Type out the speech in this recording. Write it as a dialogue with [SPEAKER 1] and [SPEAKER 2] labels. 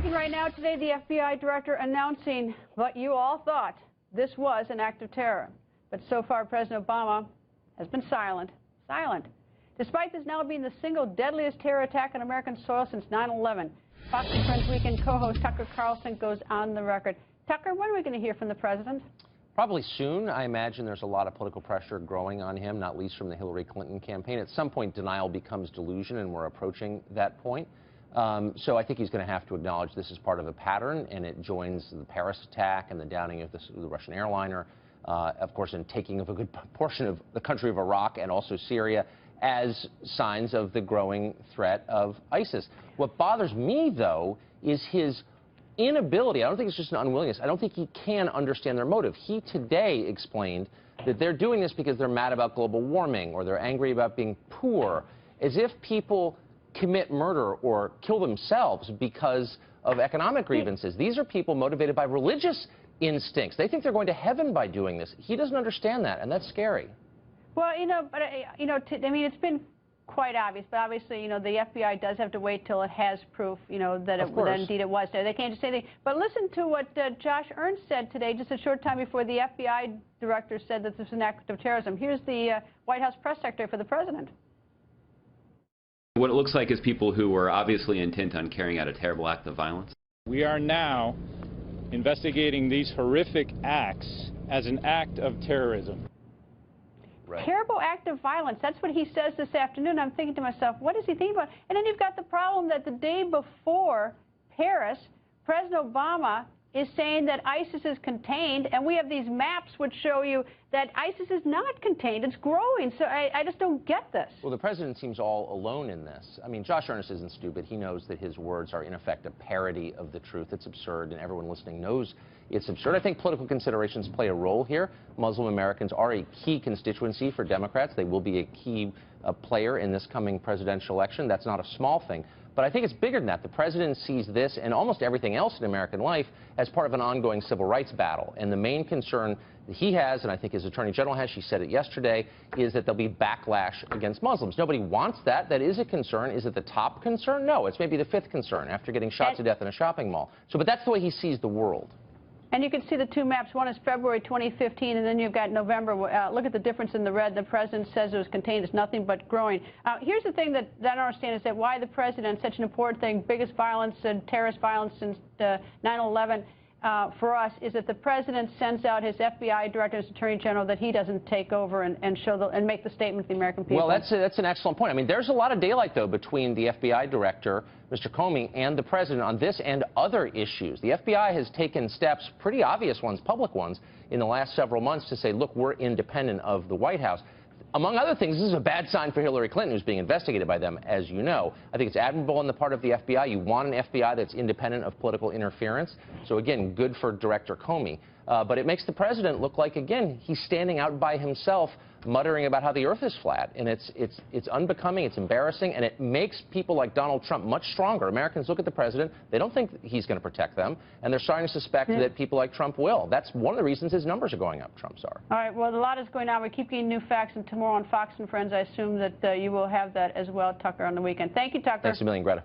[SPEAKER 1] breaking right now today, the FBI director announcing what you all thought this was an act of terror. But so far, President Obama has been silent. Despite this now being the single deadliest terror attack on American soil since 9/11. Fox and Friends Weekend co-host Tucker Carlson goes on the record. Tucker, when are we going to hear from the president?
[SPEAKER 2] Probably soon. I imagine there's a lot of political pressure growing on him, not least from the Hillary Clinton campaign. At some point, denial becomes delusion, and we're approaching that point. So I think he's going to have to acknowledge this is part of a pattern, and it joins the Paris attack and the downing of the Russian airliner, of course, and taking of a good portion of the country of Iraq and also Syria as signs of the growing threat of ISIS. What bothers me, though, is his inability. I don't think it's just an unwillingness. I don't think he can understand their motive. He today explained that they're doing this because they're mad about global warming or they're angry about being poor, as if people commit murder or kill themselves because of economic grievances. These are people motivated by religious instincts. They think they're going to heaven by doing this. He doesn't understand that, and that's scary.
[SPEAKER 1] Well, I mean, it's been quite obvious, but obviously, the FBI does have to wait till it has proof, that indeed it was there. They can't just say anything. But listen to what Josh Ernst said today, just a short time before the FBI director said that this was an act of terrorism. Here's the White House press secretary for the president.
[SPEAKER 3] What it looks like is people who were obviously intent on carrying out a terrible act of violence.
[SPEAKER 4] We are now investigating these horrific acts as an act of terrorism.
[SPEAKER 2] Right.
[SPEAKER 1] Terrible act of violence. That's what he says this afternoon. I'm thinking to myself, what is he thinking about? And then you've got the problem that the day before Paris, President Obama is saying that ISIS is contained, and we have these maps which show you that ISIS is not contained. It's growing. So I just don't get this.
[SPEAKER 2] Well, the president seems all alone in this. I mean, Josh Ernst isn't stupid. He knows that his words are, in effect, a parody of the truth. It's absurd, and everyone listening knows it's absurd. I think political considerations play a role here. Muslim Americans are a key constituency for Democrats. They will be a key player in this coming presidential election. That's not a small thing. But I think it's bigger than that. The president sees this and almost everything else in American life as part of an ongoing civil rights battle. And the main concern that he has, and I think his attorney general has, she said it yesterday, is that there'll be backlash against Muslims. Nobody wants that. That is a concern. Is it the top concern? No, it's maybe the fifth concern after getting shot to death in a shopping mall. But that's the way he sees the world.
[SPEAKER 1] And you can see the two maps. One is February 2015, and then you've got November. Look at the difference in the red. The president says it was contained. It's nothing but growing. Here's the thing that I don't understand is that why the president, such an important thing, biggest violence and terrorist violence since 9/11 for us, is that the president sends out his FBI director, his attorney general, that he doesn't take over and show and make the statement to the American people.
[SPEAKER 2] Well, that's an excellent point. I mean, there's a lot of daylight, though, between the FBI director, Mr. Comey, and the president on this and other issues. The FBI has taken steps, pretty obvious ones, public ones, in the last several months to say, look, we're independent of the White House. Among other things, this is a bad sign for Hillary Clinton, who's being investigated by them, as you know. I think it's admirable on the part of the FBI. You want an FBI that's independent of political interference. So, again, good for Director Comey. But it makes the president look like, again, he's standing out by himself, muttering about how the earth is flat. And it's unbecoming, it's embarrassing, and it makes people like Donald Trump much stronger. Americans look at the president, they don't think he's going to protect them, and they're starting to suspect that people like Trump will. That's one of the reasons his numbers are going up, Trump's are.
[SPEAKER 1] All right, well, a lot is going on. We keep getting new facts, and tomorrow on Fox and Friends, I assume that you will have that as well, Tucker, on the weekend. Thank you, Tucker.
[SPEAKER 2] Thanks a million, Greta.